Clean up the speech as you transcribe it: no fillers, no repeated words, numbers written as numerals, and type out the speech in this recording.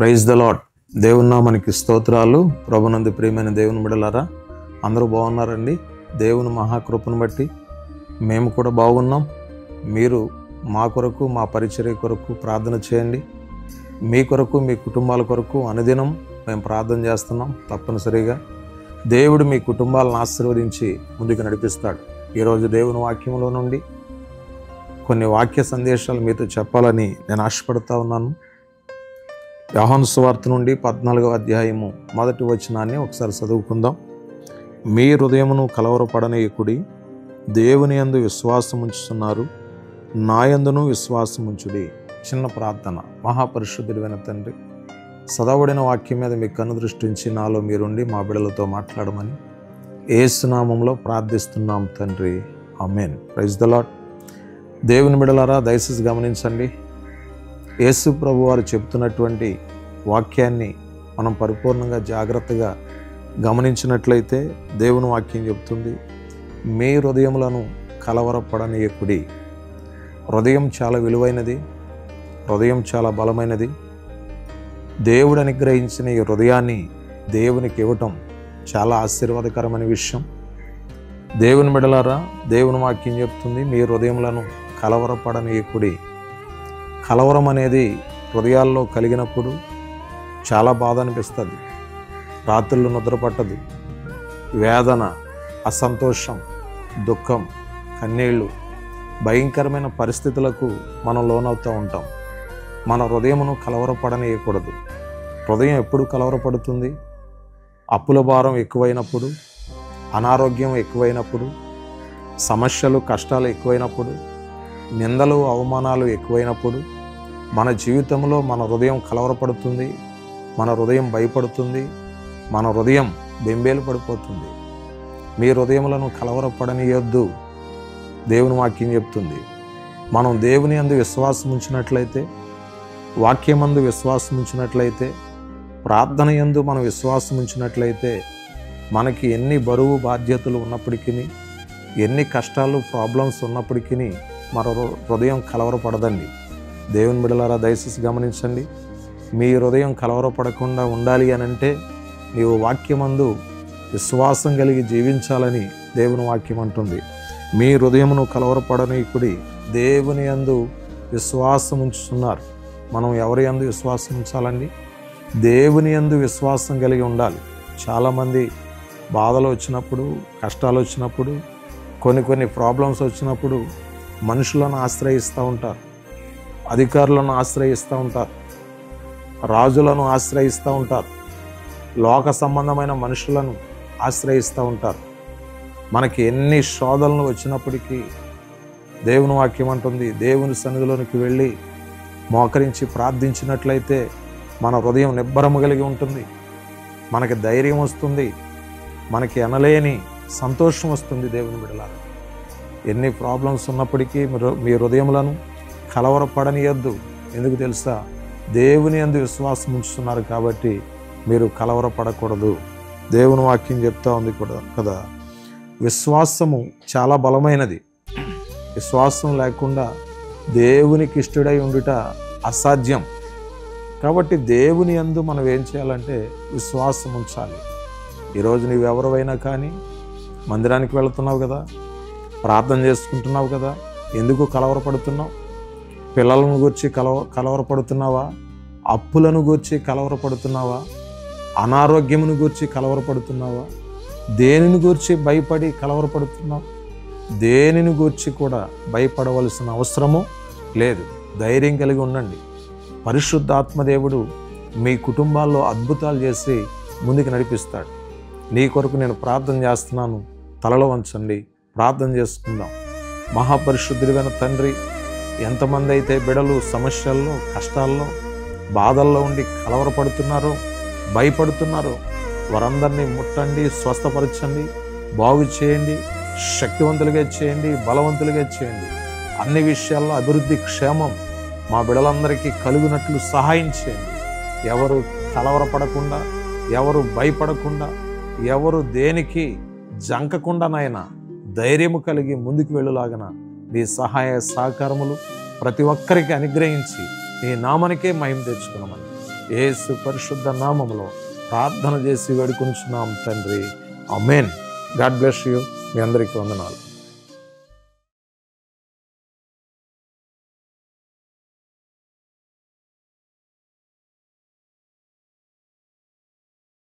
Praise the lord. దేవుని నామానికి స్తోత్రాలు. ప్రభునందు ప్రియమైన దేవుని బిడ్డలారా, అందరూ బాగున్నారండి. దేవుని మహాకృపను బట్టి మేము కూడా బాగున్నాం. మీరు మా కొరకు, మా పరిచర్య కొరకు ప్రార్థన చేయండి. మీ కొరకు, మీ కుటుంబాల కొరకు అనుదినం మేము ప్రార్థన చేస్తున్నాం. తప్పనిసరిగా దేవుడు మీ కుటుంబాలను ఆశీర్వదించి ముందుకు నడిపిస్తాడు. ఈరోజు దేవుని వాక్యంలో నుండి కొన్ని వాక్య సందేశాలు మీతో చెప్పాలని నేను ఆశపడుతూ ఉన్నాను. యోహాను సువార్త నుండి 14వ అధ్యాయము 1వ వచనాన్ని ఒకసారి చదువుకుందాం. మీ హృదయమును కలవరపడనీయకుడి, దేవుని యందు విశ్వాసం ఉంచుతున్నారు, నా యందును విశ్వాసం ఉంచుడి. చిన్న ప్రార్థన. మహాపరిశుద్ధుడైన తండ్రి, చదవబడిన వాక్యం మీద మీ కన్ను దృష్టి ఉంచి నాలో మీరుండి మా బిడ్డలతో మాట్లాడమని యేసు నామములో ప్రార్థిస్తున్నాం తండ్రి, ఆమేన్. Praise the lord. దేవుని బిడ్డలారా, దయచేసి గమనించండి. యేసు ప్రభు వారు చెప్తున్నటువంటి వాక్యాన్ని మనం పరిపూర్ణంగా జాగ్రత్తగా గమనించినట్లయితే దేవుని వాక్యం చెప్తుంది, మీ హృదయములను కలవరపడనీయకుడి. హృదయం చాలా విలువైనది, హృదయం చాలా బలమైనది. దేవుడు అనుగ్రహించిన ఈ హృదయాన్ని దేవునికి ఇవ్వటం చాలా ఆశీర్వాదకరమైన విషయం. దేవుని బిడ్డలారా, దేవుని వాక్యం చెప్తుంది, మీ హృదయములను కలవరపడనీయకుడి. కలవరం అనేది హృదయాల్లో కలిగినప్పుడు చాలా బాధ అనిపిస్తుంది. రాత్రులు నిద్ర పట్టదు. వేదన, అసంతోషం, దుఃఖం, కన్నీళ్ళు, భయంకరమైన పరిస్థితులకు మనం లోనవుతూ ఉంటాం. మన హృదయమును కలవరపడనీయకూడదు. హృదయం ఎప్పుడు కలవరపడుతుంది? అప్పుల భారం ఎక్కువైనప్పుడు, అనారోగ్యం ఎక్కువైనప్పుడు, సమస్యలు కష్టాలు ఎక్కువైనప్పుడు, నిందలు అవమానాలు ఎక్కువైనప్పుడు మన జీవితంలో మన హృదయం కలవరపడుతుంది, మన హృదయం భయపడుతుంది, మన హృదయం బెంబేలు పడిపోతుంది. మీ హృదయములను కలవరపడనీయొద్దు. దేవుని వాక్యం చెప్తుంది, మనం దేవుని యందు విశ్వాసం ఉంచినట్లయితే, వాక్యమందు విశ్వాసం ఉంచినట్లయితే, ప్రార్థన యందు మనం విశ్వాసం ఉంచినట్లయితే, మనకి ఎన్ని బరువు బాధ్యతలు ఉన్నప్పటికీ, ఎన్ని కష్టాలు ప్రాబ్లమ్స్ ఉన్నప్పటికీ మన హృదయం కలవరపడదండి. దేవుని బిడ్డలారా, దయచేసి గమనించండి. మీ హృదయం కలవరపడకుండా ఉండాలి అని అంటే నీవు వాక్యమందు విశ్వాసం కలిగి జీవించాలని దేవుని వాక్యం అంటుంది. మీ హృదయమును కలవరపడనీయకుడి, దేవుని యందు విశ్వాసం ఉంచుతున్నారు. మనం ఎవరి యందు విశ్వాసం ఉంచాలండి? దేవుని యందు విశ్వాసం కలిగి ఉండాలి. చాలామంది బాధలు వచ్చినప్పుడు, కష్టాలు వచ్చినప్పుడు, కొన్ని ప్రాబ్లమ్స్ వచ్చినప్పుడు మనుషులను ఆశ్రయిస్తూ ఉంటారు, అధికారులను ఆశ్రయిస్తూ ఉంటారు, రాజులను ఆశ్రయిస్తూ ఉంటారు, లోక సంబంధమైన మనుషులను ఆశ్రయిస్తూ ఉంటారు. మనకి ఎన్ని శోధనలు వచ్చినప్పటికీ దేవుని వాక్యం అంటుంది, దేవుని సన్నిధిలోనికి వెళ్ళి మోకరించి ప్రార్థించినట్లయితే మన హృదయం నిబ్బరము కలిగి ఉంటుంది, మనకి ధైర్యం వస్తుంది, మనకి ఎనలేని సంతోషం వస్తుంది. దేవుని బిడ్డలారా, ఎన్ని ప్రాబ్లమ్స్ ఉన్నప్పటికీ మీ హృదయములను కలవరపడనీయద్దు. ఎందుకు తెలుసా? దేవుని యందు విశ్వాసం ఉంచుతున్నారు కాబట్టి మీరు కలవరపడకూడదు. దేవుని వాక్యం చెప్తా ఉంది కూడా కదా, విశ్వాసము చాలా బలమైనది. విశ్వాసం లేకుండా దేవునికి ఇష్టడై ఉండుట అసాధ్యం. కాబట్టి దేవుని యందు మనం ఏం చేయాలంటే విశ్వాసం ఉంచాలి. ఈరోజు నీవెవరైనా కానీ మందిరానికి వెళుతున్నావు కదా, ప్రార్థన చేసుకుంటున్నావు కదా, ఎందుకు కలవరపడుతున్నావు? పిల్లలను గూర్చి కలవరపడుతున్నావా? అప్పులను గూర్చి కలవరపడుతున్నావా? అనారోగ్యమును గూర్చి కలవరపడుతున్నావా? దేనిని గూర్చి భయపడి కలవరపడుతున్నావు? దేనిని గూర్చి కూడా భయపడవలసిన అవసరము లేదు. ధైర్యం కలిగి ఉండండి. పరిశుద్ధాత్మదేవుడు మీ కుటుంబాల్లో అద్భుతాలు చేసి ముందుకు నడిపిస్తాడు. నీ కొరకు నేను ప్రార్థన చేస్తున్నాను. తలలో వంచండి, ప్రార్థన చేసుకుందాం. మహాపరిశుద్ధుడైన తండ్రి, ఎంతమంది అయితే బిడలు సమస్యల్లో, కష్టాల్లో, బాధల్లో ఉండి కలవరపడుతున్నారో, భయపడుతున్నారో వారందరినీ ముట్టండి, స్వస్థపరచండి, బాగు చేయండి, శక్తివంతులుగా చేయండి, బలవంతులుగా చేయండి. అన్ని విషయాల్లో అభివృద్ధి, క్షేమం మా బిడలందరికీ కలుగునట్లు సహాయం చేయండి. ఎవరు కలవరపడకుండా, ఎవరు భయపడకుండా, ఎవరు దేనికి జంకకుండా నాయనా ధైర్యము కలిగి ముందుకు వెళ్ళులాగన నీ సహాయ సహకారములు ప్రతి ఒక్కరికి అనుగ్రహించి నీ నామానికే మహిమ తెచ్చుకున్నామని యేసు పరిశుద్ధ నామములో ప్రార్థన చేసి వేడుకొనుచున్నాం తండ్రి. ఆమేన్. God bless you. మీ అందరికీ వందనాలు.